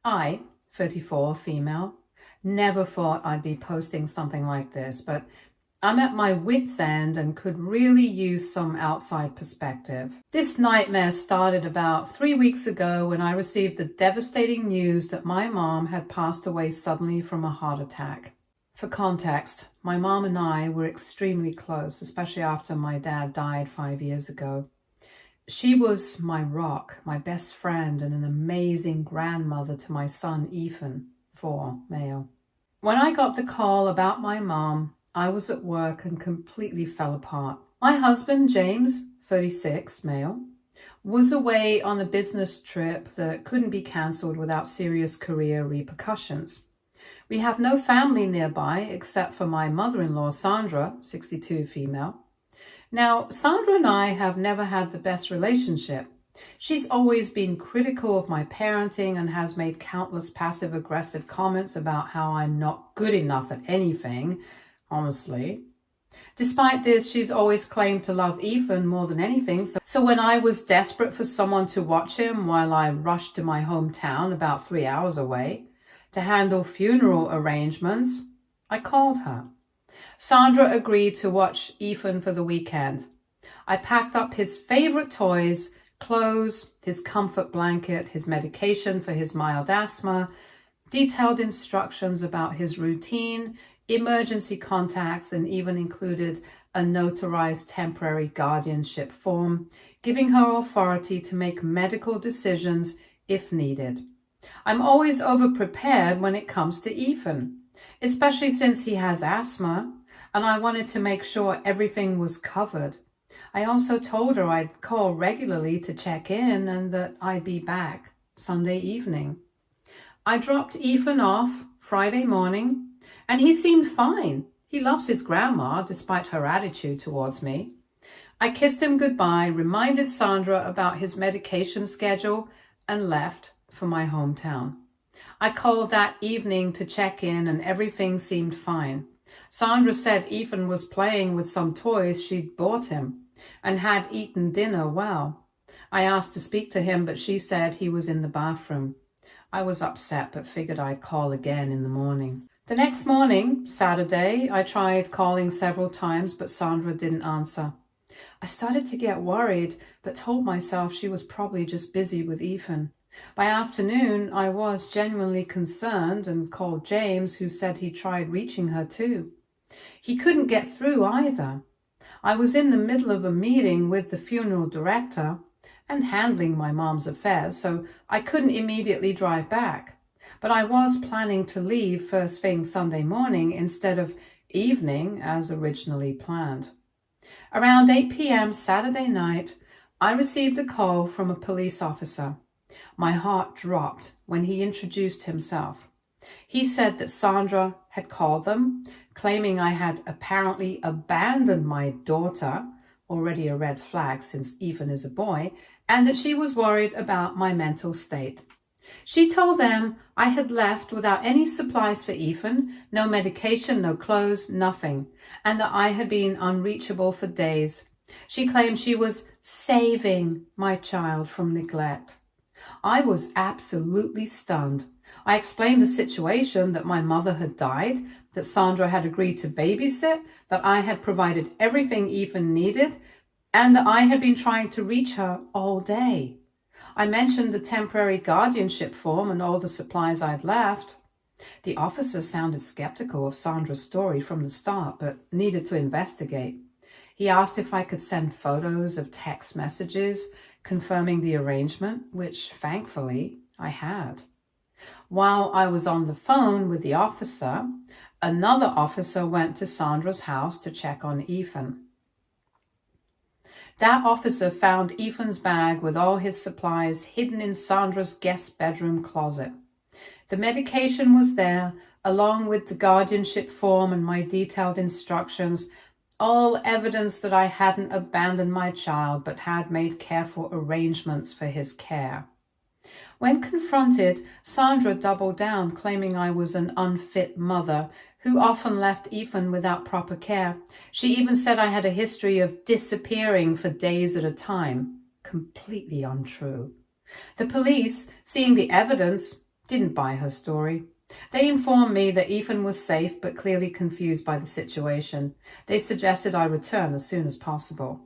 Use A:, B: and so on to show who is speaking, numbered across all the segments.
A: I, 34, female, never thought I'd be posting something like this, but I'm at my wit's end and could really use some outside perspective. This nightmare started about 3 weeks ago when I received the devastating news that my mom had passed away suddenly from a heart attack. For context, my mom and I were extremely close, especially after my dad died 5 years ago. She was my rock, my best friend, and an amazing grandmother to my son, Ethan, 4, male. When I got the call about my mom, I was at work and completely fell apart. My husband, James, 36, male, was away on a business trip that couldn't be cancelled without serious career repercussions. We have no family nearby except for my mother-in-law, Sandra, 62, female. Now, Sandra and I have never had the best relationship. She's always been critical of my parenting and has made countless passive-aggressive comments about how I'm not good enough at anything, honestly. Despite this, she's always claimed to love Ethan more than anything. So when I was desperate for someone to watch him while I rushed to my hometown about 3 hours away to handle funeral arrangements, I called her. Sandra agreed to watch Ethan for the weekend. I packed up his favorite toys, clothes, his comfort blanket, his medication for his mild asthma, detailed instructions about his routine, emergency contacts, and even included a notarized temporary guardianship form, giving her authority to make medical decisions if needed. I'm always over-prepared when it comes to Ethan, especially since he has asthma, and I wanted to make sure everything was covered. I also told her I'd call regularly to check in and that I'd be back Sunday evening. I dropped Ethan off Friday morning, and he seemed fine. He loves his grandma, despite her attitude towards me. I kissed him goodbye, reminded Sandra about his medication schedule, and left for my hometown. I called that evening to check in, and everything seemed fine. Sandra said Ethan was playing with some toys she'd bought him and had eaten dinner well. I asked to speak to him, but she said he was in the bathroom. I was upset, but figured I'd call again in the morning. The next morning, Saturday, I tried calling several times, but Sandra didn't answer. I started to get worried, but told myself she was probably just busy with Ethan. By afternoon, I was genuinely concerned and called James, who said he tried reaching her too. He couldn't get through either. I was in the middle of a meeting with the funeral director and handling my mom's affairs, so I couldn't immediately drive back. But I was planning to leave first thing Sunday morning instead of evening as originally planned. Around 8 p.m. Saturday night, I received a call from a police officer. My heart dropped when he introduced himself. He said that Sandra had called them, claiming I had apparently abandoned my daughter, already a red flag since Ethan is a boy, and that she was worried about my mental state. She told them I had left without any supplies for Ethan, no medication, no clothes, nothing, and that I had been unreachable for days. She claimed she was saving my child from neglect. I was absolutely stunned. I explained the situation, that my mother had died, that Sandra had agreed to babysit, that I had provided everything Ethan needed, and that I had been trying to reach her all day. I mentioned the temporary guardianship form and all the supplies I'd left. The officer sounded skeptical of Sandra's story from the start, but needed to investigate. He asked if I could send photos of text messages confirming the arrangement, which thankfully I had. While I was on the phone with the officer, another officer went to Sandra's house to check on Ethan. That officer found Ethan's bag with all his supplies hidden in Sandra's guest bedroom closet. The medication was there, along with the guardianship form and my detailed instructions, all evidence that I hadn't abandoned my child but had made careful arrangements for his care. When confronted, Sandra doubled down, claiming I was an unfit mother who often left Ethan without proper care. She even said I had a history of disappearing for days at a time. Completely untrue. The police, seeing the evidence, Didn't buy her story. They informed me that Ethan was safe but clearly confused by the situation. They suggested I return as soon as possible.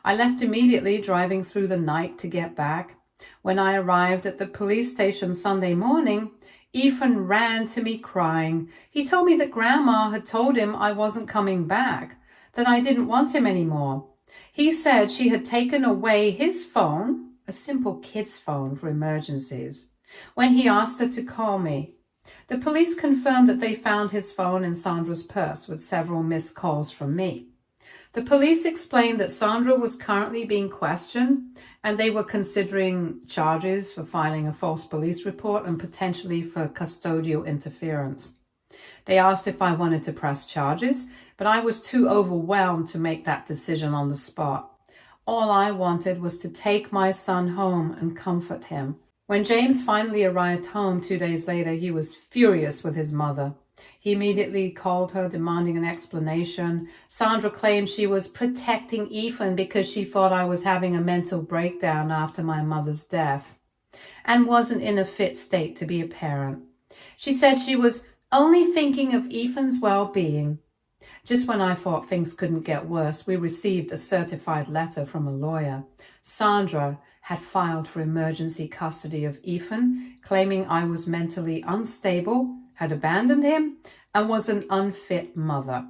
A: I left immediately, driving through the night to get back. When I arrived at the police station Sunday morning, Ethan ran to me crying. He told me that Grandma had told him I wasn't coming back, that I didn't want him anymore. He said she had taken away his phone, a simple kid's phone for emergencies, when he asked her to call me. The police confirmed that they found his phone in Sandra's purse with several missed calls from me. The police explained that Sandra was currently being questioned and they were considering charges for filing a false police report and potentially for custodial interference. They asked if I wanted to press charges, but I was too overwhelmed to make that decision on the spot. All I wanted was to take my son home and comfort him. When James finally arrived home 2 days later, he was furious with his mother. He immediately called her, demanding an explanation. Sandra claimed she was protecting Ethan because she thought I was having a mental breakdown after my mother's death and wasn't in a fit state to be a parent. She said she was only thinking of Ethan's well-being. Just when I thought things couldn't get worse, we received a certified letter from a lawyer. Sandra had filed for emergency custody of Ethan, claiming I was mentally unstable, had abandoned him, and was an unfit mother.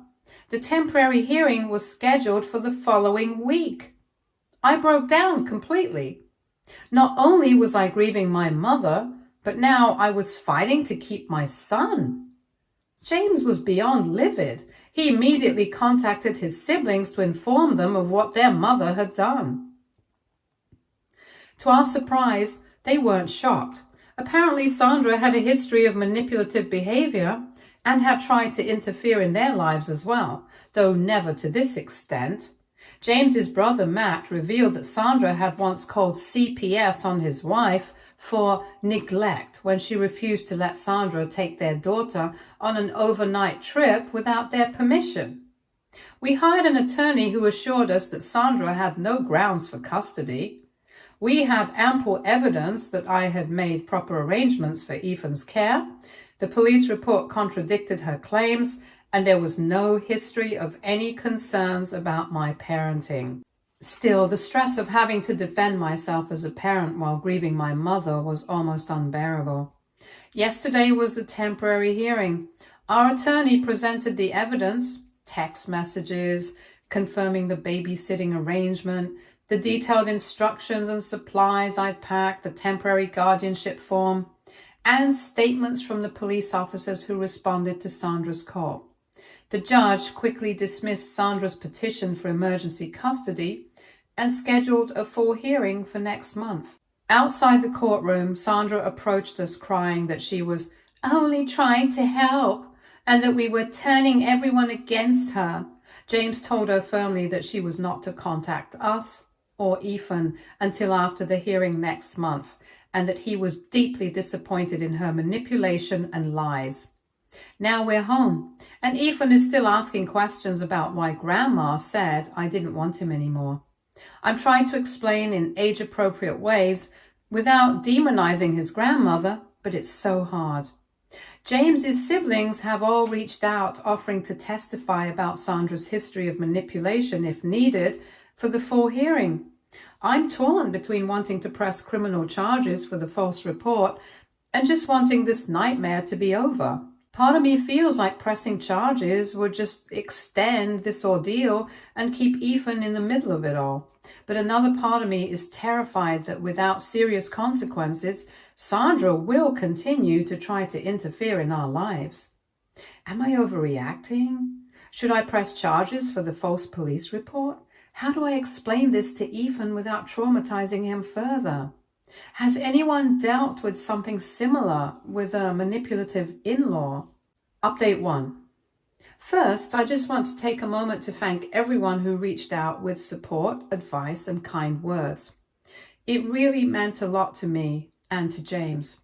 A: The temporary hearing was scheduled for the following week. I broke down completely. Not only was I grieving my mother, but now I was fighting to keep my son. James was beyond livid. He immediately contacted his siblings to inform them of what their mother had done. To our surprise, they weren't shocked. Apparently, Sandra had a history of manipulative behavior and had tried to interfere in their lives as well, though never to this extent. James's brother Matt revealed that Sandra had once called CPS on his wife for neglect when she refused to let Sandra take their daughter on an overnight trip without their permission. We hired an attorney who assured us that Sandra had no grounds for custody. We had ample evidence that I had made proper arrangements for Ethan's care. The police report contradicted her claims, and there was no history of any concerns about my parenting. Still, the stress of having to defend myself as a parent while grieving my mother was almost unbearable. Yesterday was the temporary hearing. Our attorney presented the evidence, text messages, confirming the babysitting arrangement, the detailed instructions and supplies I'd packed, the temporary guardianship form, and statements from the police officers who responded to Sandra's call. The judge quickly dismissed Sandra's petition for emergency custody and scheduled a full hearing for next month. Outside the courtroom, Sandra approached us crying that she was only trying to help and that we were turning everyone against her. James told her firmly that she was not to contact us or Ethan until after the hearing next month, and that he was deeply disappointed in her manipulation and lies. Now we're home, and Ethan is still asking questions about why Grandma said I didn't want him anymore. I'm trying to explain in age-appropriate ways without demonizing his grandmother, but it's so hard. James's siblings have all reached out, offering to testify about Sandra's history of manipulation if needed for the full hearing. I'm torn between wanting to press criminal charges for the false report and just wanting this nightmare to be over. Part of me feels like pressing charges would just extend this ordeal and keep Ethan in the middle of it all. But another part of me is terrified that without serious consequences, Sandra will continue to try to interfere in our lives. Am I overreacting? Should I press charges for the false police report? How do I explain this to Ethan without traumatizing him further? Has anyone dealt with something similar with a manipulative in-law? Update 1. First, I just want to take a moment to thank everyone who reached out with support, advice, and kind words. It really meant a lot to me and to James.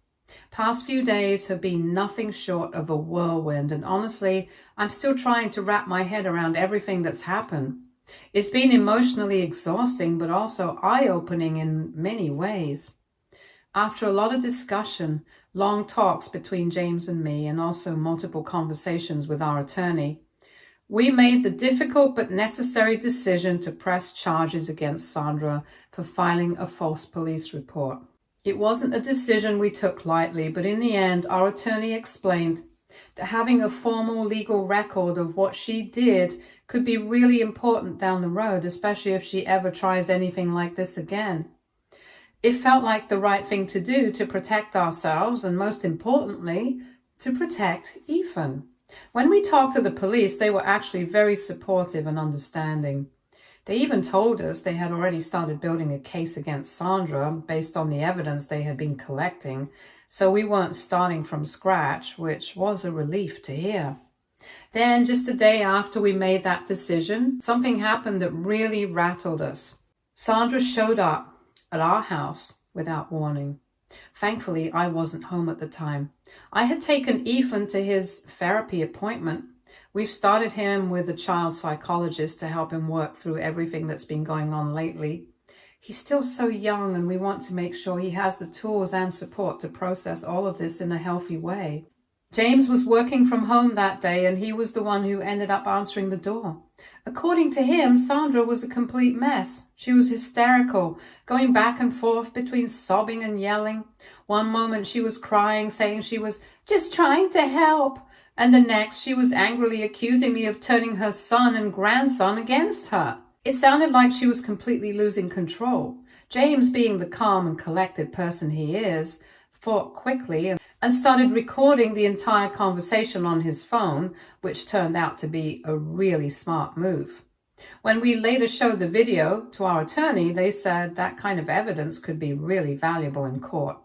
A: Past few days have been nothing short of a whirlwind, and honestly, I'm still trying to wrap my head around everything that's happened. It's been emotionally exhausting, but also eye-opening in many ways. After a lot of discussion, long talks between James and me, and also multiple conversations with our attorney, we made the difficult but necessary decision to press charges against Sandra for filing a false police report. It wasn't a decision we took lightly, but in the end, our attorney explained that having a formal legal record of what she did could be really important down the road, especially if she ever tries anything like this again. It felt like the right thing to do to protect ourselves and, most importantly, to protect Ethan. When we talked to the police, they were actually very supportive and understanding. They even told us they had already started building a case against Sandra based on the evidence they had been collecting, so we weren't starting from scratch, which was a relief to hear. Then, just a day after we made that decision, something happened that really rattled us. Sandra showed up at our house without warning. Thankfully, I wasn't home at the time. I had taken Ethan to his therapy appointment. We've started him with a child psychologist to help him work through everything that's been going on lately. He's still so young, and we want to make sure he has the tools and support to process all of this in a healthy way. James was working from home that day, and he was the one who ended up answering the door. According to him, Sandra was a complete mess. She was hysterical, going back and forth between sobbing and yelling. One moment she was crying, saying she was just trying to help, and the next she was angrily accusing me of turning her son and grandson against her. It sounded like she was completely losing control. James, being the calm and collected person he is, thought quickly and started recording the entire conversation on his phone, which turned out to be a really smart move. When we later showed the video to our attorney, they said that kind of evidence could be really valuable in court.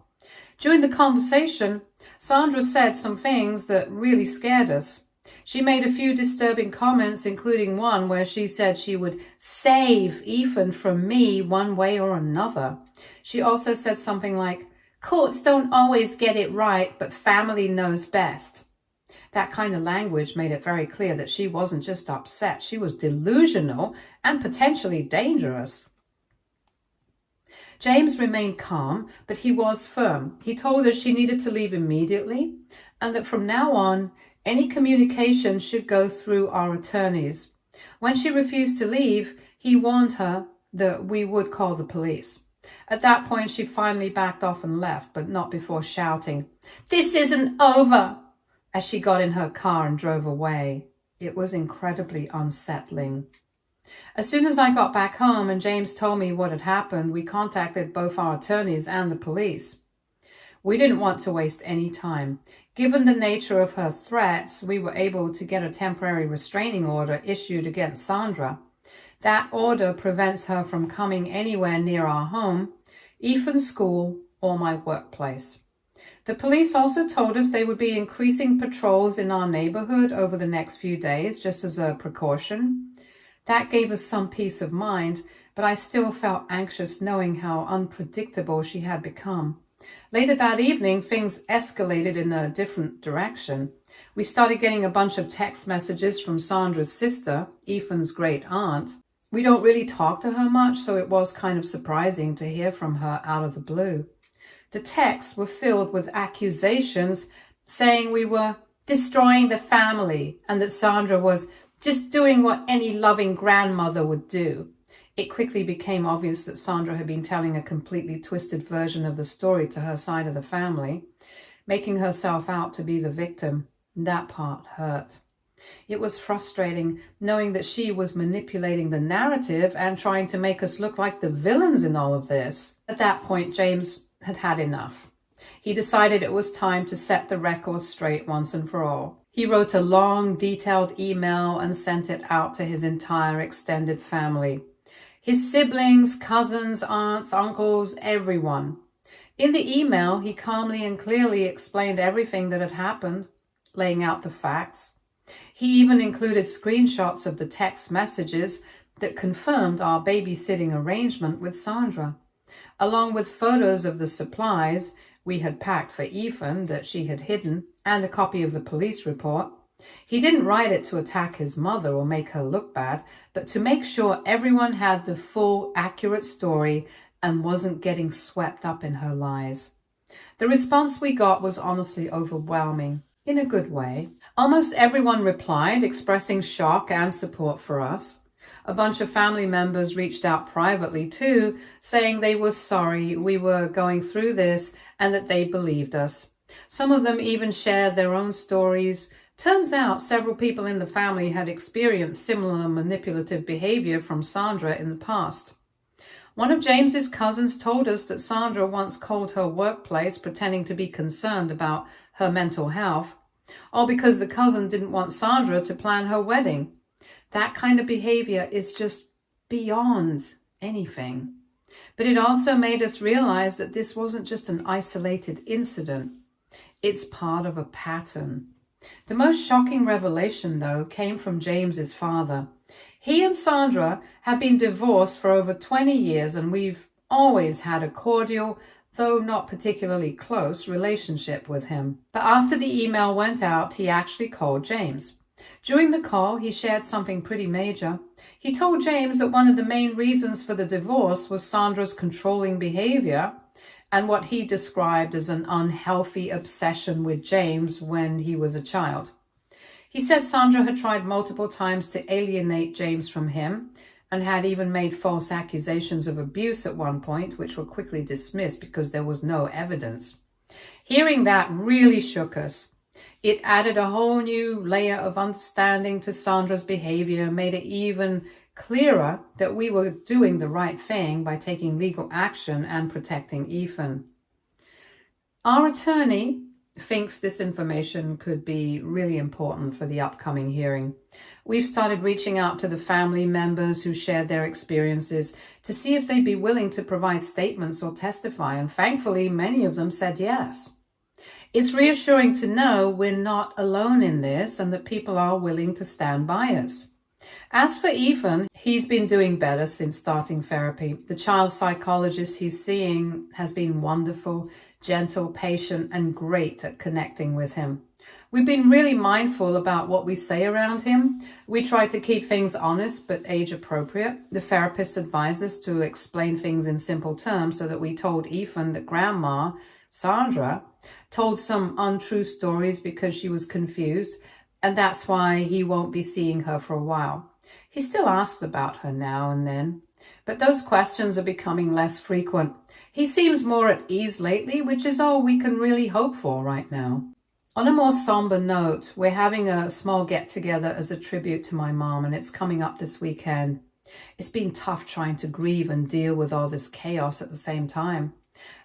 A: During the conversation, Sandra said some things that really scared us. She made a few disturbing comments, including one where she said she would save Ethan from me one way or another. She also said something like, "Courts don't always get it right, but family knows best." That kind of language made it very clear that she wasn't just upset, she was delusional and potentially dangerous. James remained calm, but he was firm. He told her she needed to leave immediately, and that from now on, any communication should go through our attorneys. When she refused to leave, he warned her that we would call the police. At that point, she finally backed off and left, but not before shouting, "This isn't over," as she got in her car and drove away. It was incredibly unsettling. As soon as I got back home and James told me what had happened, we contacted both our attorneys and the police. We didn't want to waste any time. Given the nature of her threats, we were able to get a temporary restraining order issued against Sandra. That order prevents her from coming anywhere near our home, Ethan's school, or my workplace. The police also told us they would be increasing patrols in our neighborhood over the next few days, just as a precaution. That gave us some peace of mind, but I still felt anxious knowing how unpredictable she had become. Later that evening, things escalated in a different direction. We started getting a bunch of text messages from Sandra's sister, Ethan's great aunt. We don't really talk to her much, so it was kind of surprising to hear from her out of the blue. The texts were filled with accusations saying we were destroying the family and that Sandra was just doing what any loving grandmother would do. It quickly became obvious that Sandra had been telling a completely twisted version of the story to her side of the family, making herself out to be the victim. That part hurt. It was frustrating knowing that she was manipulating the narrative and trying to make us look like the villains in all of this. At that point, James had had enough. He decided it was time to set the record straight once and for all. He wrote a long, detailed email and sent it out to his entire extended family. His siblings, cousins, aunts, uncles, everyone. In the email, he calmly and clearly explained everything that had happened, laying out the facts. He even included screenshots of the text messages that confirmed our babysitting arrangement with Sandra, along with photos of the supplies we had packed for Ethan that she had hidden, and a copy of the police report. He didn't write it to attack his mother or make her look bad, but to make sure everyone had the full, accurate story and wasn't getting swept up in her lies. The response we got was honestly overwhelming, in a good way. Almost everyone replied, expressing shock and support for us. A bunch of family members reached out privately too, saying they were sorry we were going through this and that they believed us. Some of them even shared their own stories. Turns out several people in the family had experienced similar manipulative behavior from Sandra in the past. One of James's cousins told us that Sandra once called her workplace pretending to be concerned about her mental health, all because the cousin didn't want Sandra to plan her wedding. That kind of behavior is just beyond anything. But it also made us realize that this wasn't just an isolated incident. It's part of a pattern. The most shocking revelation, though, came from James's father. He and Sandra have been divorced for over 20 years, and we've always had a cordial, though not particularly close, relationship with him. But after the email went out, he actually called James. During the call, he shared something pretty major. He told James that one of the main reasons for the divorce was Sandra's controlling behavior and what he described as an unhealthy obsession with James when he was a child. He said Sandra had tried multiple times to alienate James from him and had even made false accusations of abuse at one point, which were quickly dismissed because there was no evidence. Hearing that really shook us. It added a whole new layer of understanding to Sandra's behavior, made it even clearer that we were doing the right thing by taking legal action and protecting Ethan. Our attorney thinks this information could be really important for the upcoming hearing. We've started reaching out to the family members who shared their experiences to see if they'd be willing to provide statements or testify, and thankfully many of them said yes. It's reassuring to know we're not alone in this and that people are willing to stand by us. As for Ethan, he's been doing better since starting therapy. The child psychologist he's seeing has been wonderful, gentle, patient, and great at connecting with him. We've been really mindful about what we say around him. We try to keep things honest but age appropriate. The therapist advised us to explain things in simple terms so that we told Ethan that Grandma, Sandra, told some untrue stories because she was confused, and that's why he won't be seeing her for a while. He still asks about her now and then, but those questions are becoming less frequent. He seems more at ease lately, which is all we can really hope for right now. On a more somber note, we're having a small get-together as a tribute to my mom, and it's coming up this weekend. It's been tough trying to grieve and deal with all this chaos at the same time.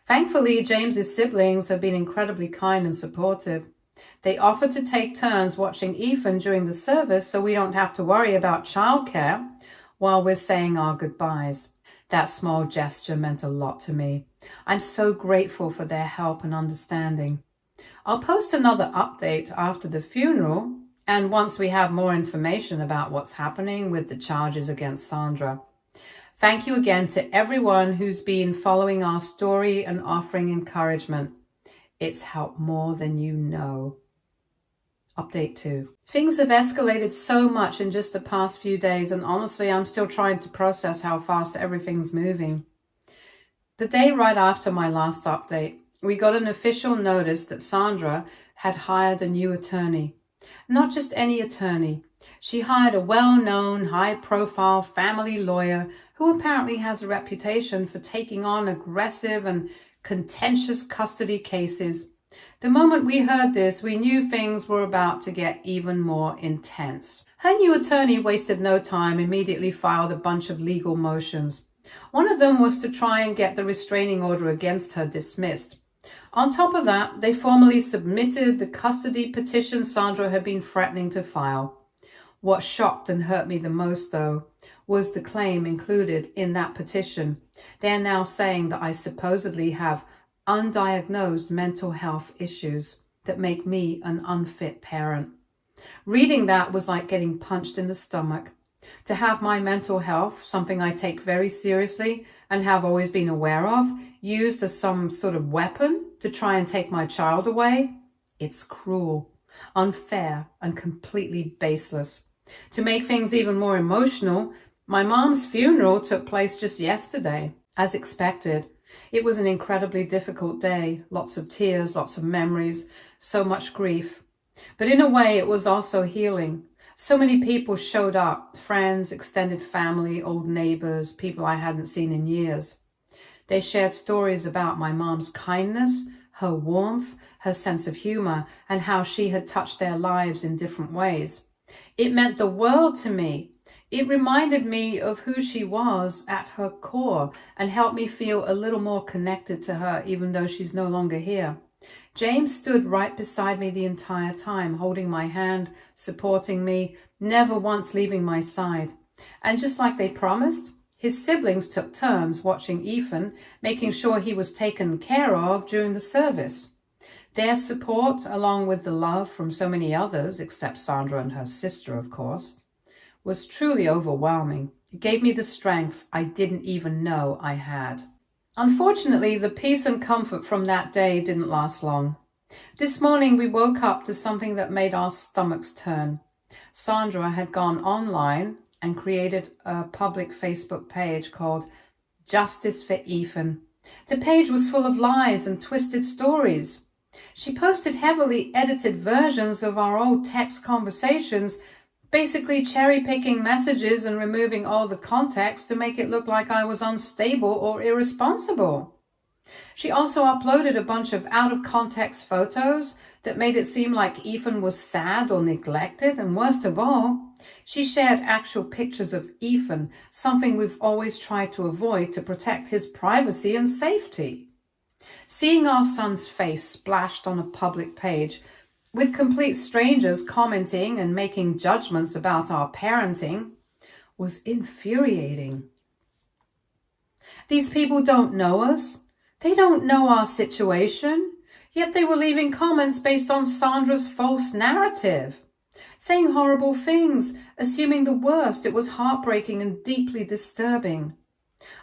A: Thankfully, James's siblings have been incredibly kind and supportive. They offered to take turns watching Ethan during the service so we don't have to worry about childcare while we're saying our goodbyes. That small gesture meant a lot to me. I'm so grateful for their help and understanding. I'll post another update after the funeral and once we have more information about what's happening with the charges against Sandra. Thank you again to everyone who's been following our story and offering encouragement. It's helped more than you know. Update 2. Things have escalated so much in just the past few days, and honestly, I'm still trying to process how fast everything's moving. The day right after my last update, we got an official notice that Sandra had hired a new attorney. Not just any attorney. She hired a well-known, high-profile family lawyer who apparently has a reputation for taking on aggressive and contentious custody cases. The moment we heard this, we knew things were about to get even more intense. Her new attorney wasted no time, immediately filed a bunch of legal motions. One of them was to try and get the restraining order against her dismissed. On top of that, they formally submitted the custody petition Sandra had been threatening to file. What shocked and hurt me the most, though, was the claim included in that petition. They're now saying that I supposedly have undiagnosed mental health issues that make me an unfit parent. Reading that was like getting punched in the stomach. To have my mental health, something I take very seriously and have always been aware of, used as some sort of weapon to try and take my child away, it's cruel, unfair, and completely baseless. To make things even more emotional, my mom's funeral took place just yesterday. As expected, It was an incredibly difficult day, lots of tears, lots of memories, so much grief. But in a way, it was also healing. So many people showed up, friends, extended family, old neighbors, people I hadn't seen in years. They shared stories about my mom's kindness, her warmth, her sense of humor, and how she had touched their lives in different ways. It meant the world to me. It reminded me of who she was at her core and helped me feel a little more connected to her, even though she's no longer here. James stood right beside me the entire time, holding my hand, supporting me, never once leaving my side. And just like they promised, his siblings took turns watching Ethan, making sure he was taken care of during the service. Their support, along with the love from so many others, except Sandra and her sister, of course, was truly overwhelming. It gave me the strength I didn't even know I had. Unfortunately, the peace and comfort from that day didn't last long. This morning we woke up to something that made our stomachs turn. Sandra had gone online and created a public Facebook page called Justice for Ethan. The page was full of lies and twisted stories. She posted heavily edited versions of our old text conversations, basically cherry-picking messages and removing all the context to make it look like I was unstable or irresponsible. She also uploaded a bunch of out-of-context photos that made it seem like Ethan was sad or neglected, and worst of all, she shared actual pictures of Ethan, something we've always tried to avoid to protect his privacy and safety. Seeing our son's face splashed on a public page, with complete strangers commenting and making judgments about our parenting, was infuriating. These people don't know us. They don't know our situation, yet they were leaving comments based on Sandra's false narrative, saying horrible things, assuming the worst. It was heartbreaking and deeply disturbing.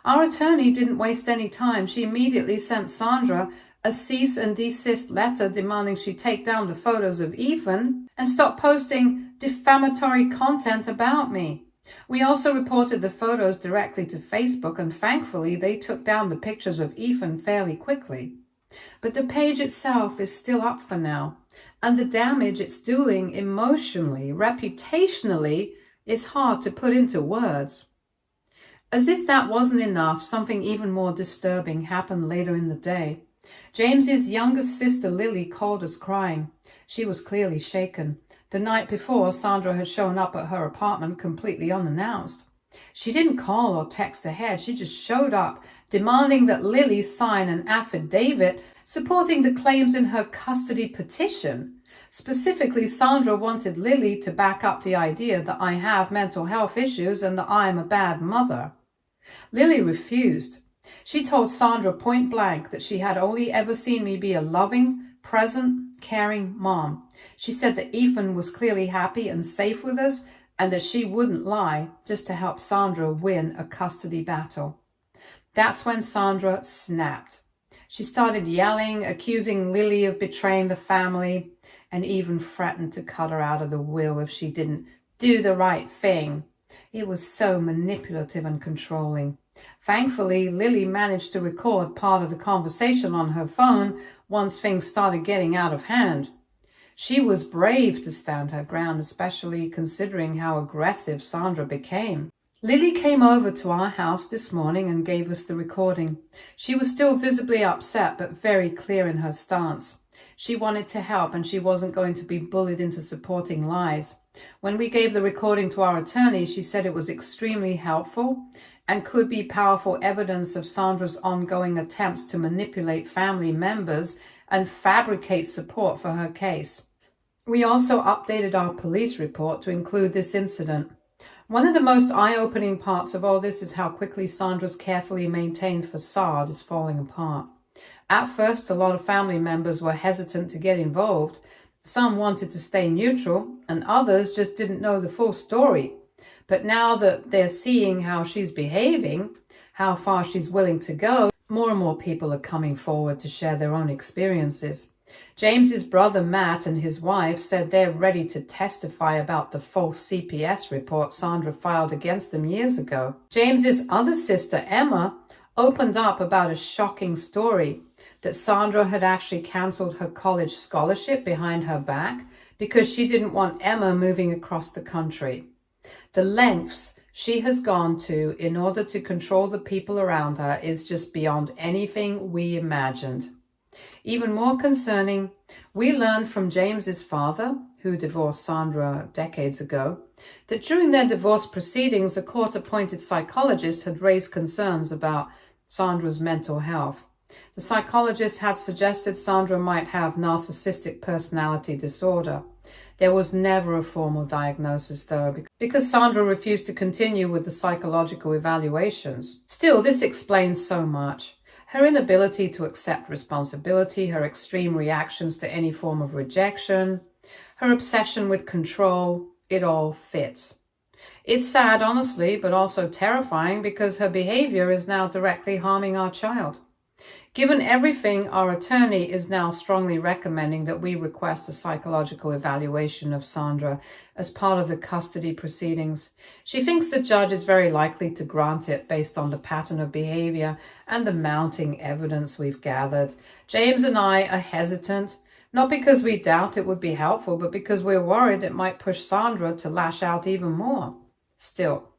A: Our attorney didn't waste any time. She immediately sent Sandra a cease and desist letter demanding she take down the photos of Ethan and stop posting defamatory content about me. We also reported the photos directly to Facebook, and thankfully they took down the pictures of Ethan fairly quickly. But the page itself is still up for now, and the damage it's doing emotionally, reputationally, is hard to put into words. As if that wasn't enough, something even more disturbing happened later in the day. James's youngest sister, Lily, called us crying. She was clearly shaken. The night before, Sandra had shown up at her apartment completely unannounced. She didn't call or text ahead. She just showed up, demanding that Lily sign an affidavit supporting the claims in her custody petition. Specifically, Sandra wanted Lily to back up the idea that I have mental health issues and that I am a bad mother. Lily refused. She told Sandra point blank that she had only ever seen me be a loving, present, caring mom. She said that Ethan was clearly happy and safe with us, and that she wouldn't lie just to help Sandra win a custody battle. That's when Sandra snapped. She started yelling, accusing Lily of betraying the family, and even threatened to cut her out of the will if she didn't do the right thing. It was so manipulative and controlling. Thankfully, Lily managed to record part of the conversation on her phone once things started getting out of hand. She was brave to stand her ground, especially considering how aggressive Sandra became. Lily came over to our house this morning and gave us the recording. She was still visibly upset, but very clear in her stance. She wanted to help, and she wasn't going to be bullied into supporting lies. When we gave the recording to our attorney, she said it was extremely helpful and could be powerful evidence of Sandra's ongoing attempts to manipulate family members and fabricate support for her case. We also updated our police report to include this incident. One of the most eye-opening parts of all this is how quickly Sandra's carefully maintained facade is falling apart. At first, a lot of family members were hesitant to get involved. Some wanted to stay neutral, and others just didn't know the full story. But now that they're seeing how she's behaving, how far she's willing to go, more and more people are coming forward to share their own experiences. James's brother Matt and his wife said they're ready to testify about the false CPS report Sandra filed against them years ago. James's other sister Emma opened up about a shocking story that Sandra had actually cancelled her college scholarship behind her back because she didn't want Emma moving across the country. The lengths she has gone to in order to control the people around her is just beyond anything we imagined. Even more concerning, we learned from James's father, who divorced Sandra decades ago, that during their divorce proceedings, a court-appointed psychologist had raised concerns about Sandra's mental health. The psychologist had suggested Sandra might have narcissistic personality disorder. There was never a formal diagnosis, though, because Sandra refused to continue with the psychological evaluations. Still, this explains so much. Her inability to accept responsibility, her extreme reactions to any form of rejection, her obsession with control, it all fits. It's sad, honestly, but also terrifying because her behavior is now directly harming our child. Given everything, our attorney is now strongly recommending that we request a psychological evaluation of Sandra as part of the custody proceedings. She thinks the judge is very likely to grant it based on the pattern of behavior and the mounting evidence we've gathered. James and I are hesitant, not because we doubt it would be helpful, but because we're worried it might push Sandra to lash out even more. Still,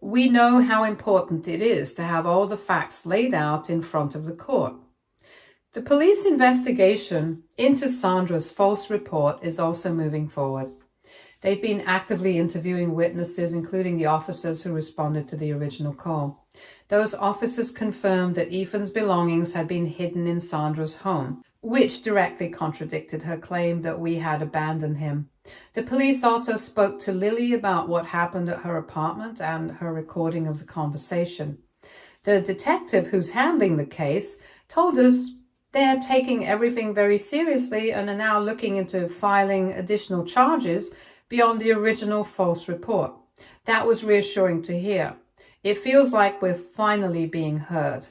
A: we know how important it is to have all the facts laid out in front of the court. The police investigation into Sandra's false report is also moving forward. They've been actively interviewing witnesses, including the officers who responded to the original call. Those officers confirmed that Ethan's belongings had been hidden in Sandra's home, which directly contradicted her claim that we had abandoned him. The police also spoke to Lily about what happened at her apartment and her recording of the conversation. The detective who's handling the case told us they're taking everything very seriously and are now looking into filing additional charges beyond the original false report. That was reassuring to hear. It feels like we're finally being heard.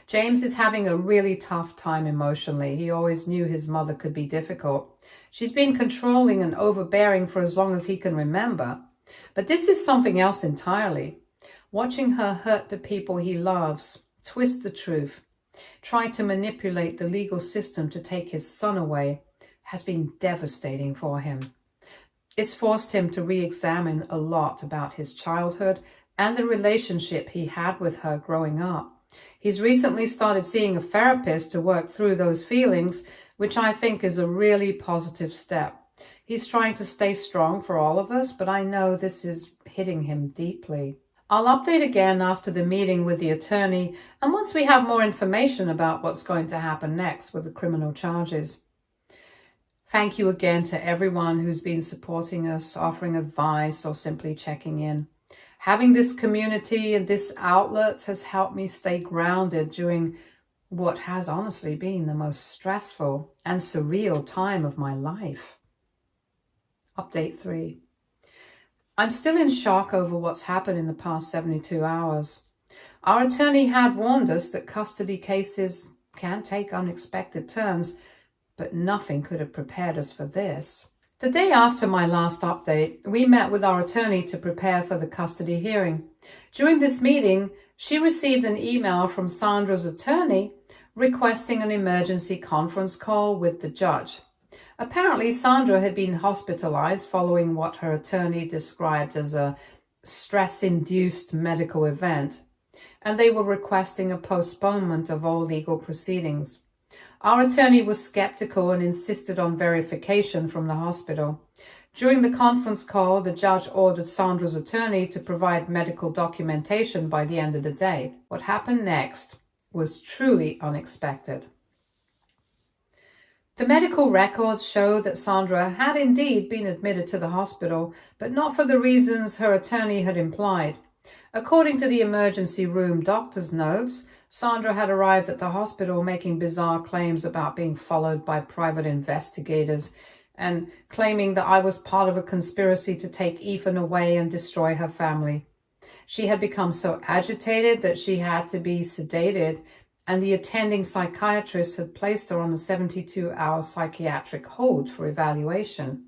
A: James is having a really tough time emotionally. He always knew his mother could be difficult. She's been controlling and overbearing for as long as he can remember. But this is something else entirely. Watching her hurt the people he loves, twist the truth, try to manipulate the legal system to take his son away has been devastating for him. It's forced him to re-examine a lot about his childhood and the relationship he had with her growing up. He's recently started seeing a therapist to work through those feelings, which I think is a really positive step. He's trying to stay strong for all of us, but I know this is hitting him deeply. I'll update again after the meeting with the attorney and once we have more information about what's going to happen next with the criminal charges. Thank you again to everyone who's been supporting us, offering advice, or simply checking in. Having this community and this outlet has helped me stay grounded during what has honestly been the most stressful and surreal time of my life. Update 3. I'm still in shock over what's happened in the past 72 hours. Our attorney had warned us that custody cases can take unexpected turns, but nothing could have prepared us for this. The day after my last update, we met with our attorney to prepare for the custody hearing. During this meeting, she received an email from Sandra's attorney requesting an emergency conference call with the judge. Apparently, Sandra had been hospitalized following what her attorney described as a stress-induced medical event, and they were requesting a postponement of all legal proceedings. Our attorney was skeptical and insisted on verification from the hospital. During the conference call, the judge ordered Sandra's attorney to provide medical documentation by the end of the day. What happened next was truly unexpected. The medical records show that Sandra had indeed been admitted to the hospital, but not for the reasons her attorney had implied. According to the emergency room doctor's notes, Sandra had arrived at the hospital making bizarre claims about being followed by private investigators and claiming that I was part of a conspiracy to take Ethan away and destroy her family. She had become so agitated that she had to be sedated, and the attending psychiatrist had placed her on a 72-hour psychiatric hold for evaluation.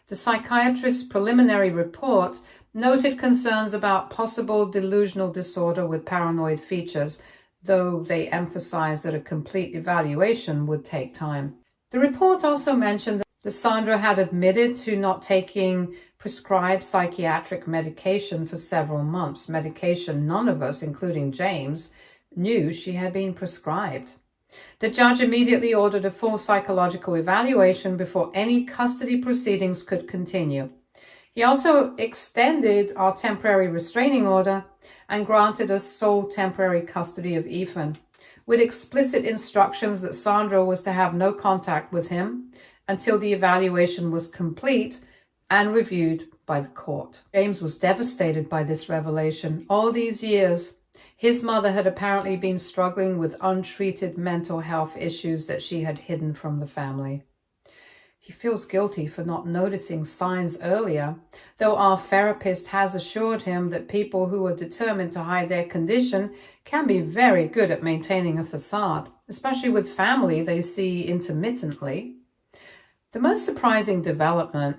A: The psychiatrist's preliminary report noted concerns about possible delusional disorder with paranoid features, though they emphasized that a complete evaluation would take time. The report also mentioned that Sandra had admitted to not taking prescribed psychiatric medication for several months, medication none of us, including James, knew she had been prescribed. The judge immediately ordered a full psychological evaluation before any custody proceedings could continue. He also extended our temporary restraining order and granted us sole temporary custody of Ethan, with explicit instructions that Sandra was to have no contact with him until the evaluation was complete and reviewed by the court. James was devastated by this revelation. All these years, his mother had apparently been struggling with untreated mental health issues that she had hidden from the family. He feels guilty for not noticing signs earlier, though our therapist has assured him that people who are determined to hide their condition can be very good at maintaining a facade, especially with family they see intermittently. The most surprising development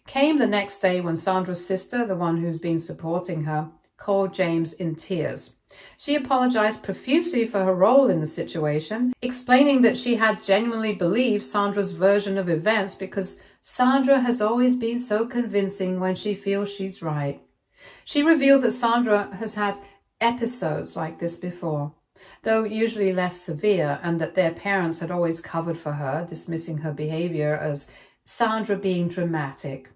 A: came the next day when Sandra's sister, the one who's been supporting her, called James in tears. She apologized profusely for her role in the situation, explaining that she had genuinely believed Sandra's version of events because Sandra has always been so convincing when she feels she's right. She revealed that Sandra has had episodes like this before, though usually less severe, and that their parents had always covered for her, dismissing her behavior as Sandra being dramatic.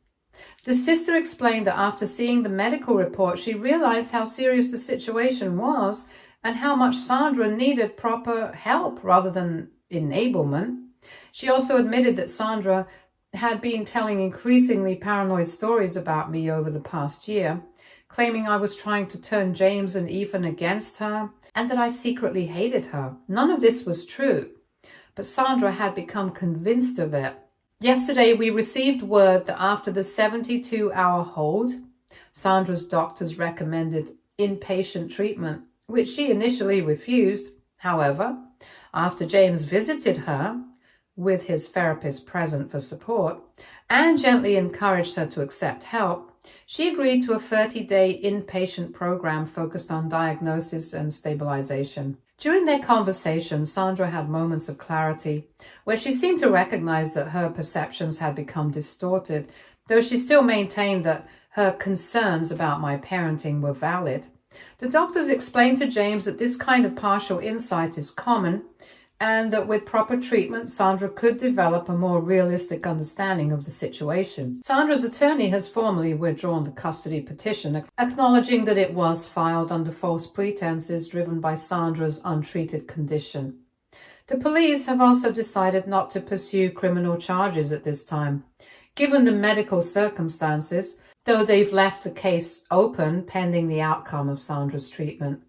A: The sister explained that after seeing the medical report, she realized how serious the situation was and how much Sandra needed proper help rather than enablement. She also admitted that Sandra had been telling increasingly paranoid stories about me over the past year, claiming I was trying to turn James and Ethan against her and that I secretly hated her. None of this was true, but Sandra had become convinced of it. Yesterday, we received word that after the 72-hour hold, Sandra's doctors recommended inpatient treatment, which she initially refused. However, after James visited her, with his therapist present for support, and gently encouraged her to accept help, she agreed to a 30-day inpatient program focused on diagnosis and stabilization. During their conversation, Sandra had moments of clarity where she seemed to recognize that her perceptions had become distorted, though she still maintained that her concerns about my parenting were valid. The doctors explained to James that this kind of partial insight is common and that with proper treatment, Sandra could develop a more realistic understanding of the situation. Sandra's attorney has formally withdrawn the custody petition, acknowledging that it was filed under false pretenses driven by Sandra's untreated condition. The police have also decided not to pursue criminal charges at this time, given the medical circumstances, though they've left the case open pending the outcome of Sandra's treatment.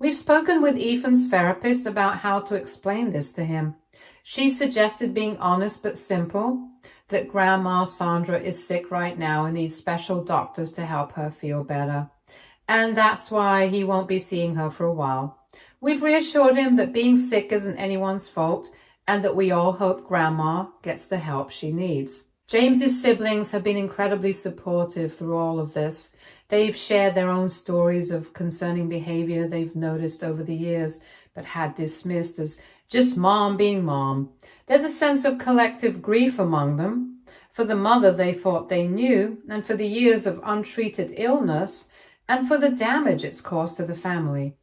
A: We've spoken with Ethan's therapist about how to explain this to him. She suggested being honest but simple, that Grandma Sandra is sick right now and needs special doctors to help her feel better. And that's why he won't be seeing her for a while. We've reassured him that being sick isn't anyone's fault and that we all hope Grandma gets the help she needs. James's siblings have been incredibly supportive through all of this. They've shared their own stories of concerning behavior they've noticed over the years, but had dismissed as just mom being mom. There's a sense of collective grief among them for the mother they thought they knew, and for the years of untreated illness, and for the damage it's caused to the family.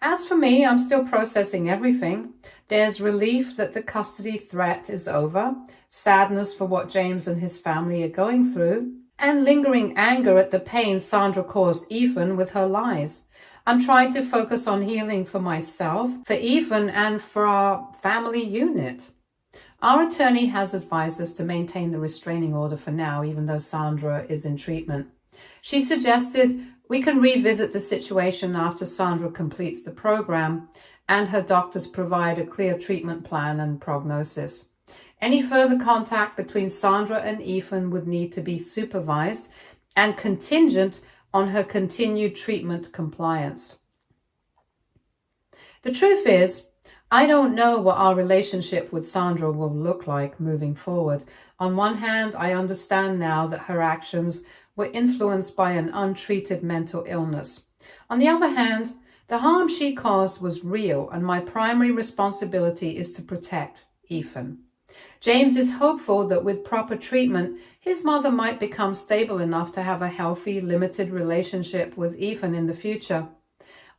A: As for me, I'm still processing everything. There's relief that the custody threat is over, sadness for what James and his family are going through, and lingering anger at the pain Sandra caused Ethan with her lies. I'm trying to focus on healing for myself, for Ethan, and for our family unit. Our attorney has advised us to maintain the restraining order for now, even though Sandra is in treatment. She suggested we can revisit the situation after Sandra completes the program and her doctors provide a clear treatment plan and prognosis. Any further contact between Sandra and Ethan would need to be supervised and contingent on her continued treatment compliance. The truth is, I don't know what our relationship with Sandra will look like moving forward. On one hand, I understand now that her actions were influenced by an untreated mental illness. On the other hand, The harm she caused was real, and my primary responsibility is to protect Ethan. James is hopeful that with proper treatment, his mother might become stable enough to have a healthy, limited relationship with Ethan in the future.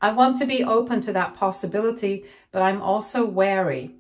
A: I want to be open to that possibility, but I'm also wary.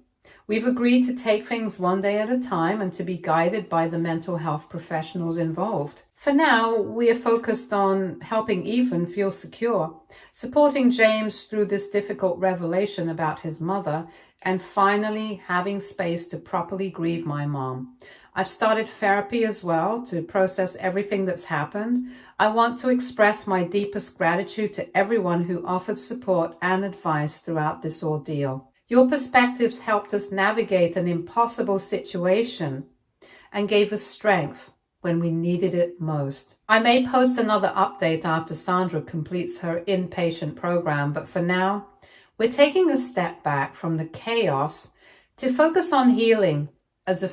A: We've agreed to take things one day at a time and to be guided by the mental health professionals involved. For now, we are focused on helping Ethan feel secure, supporting James through this difficult revelation about his mother, and finally having space to properly grieve my mom. I've started therapy as well to process everything that's happened. I want to express my deepest gratitude to everyone who offered support and advice throughout this ordeal. Your perspectives helped us navigate an impossible situation and gave us strength when we needed it most. I may post another update after Sandra completes her inpatient program, but for now, we're taking a step back from the chaos to focus on healing as a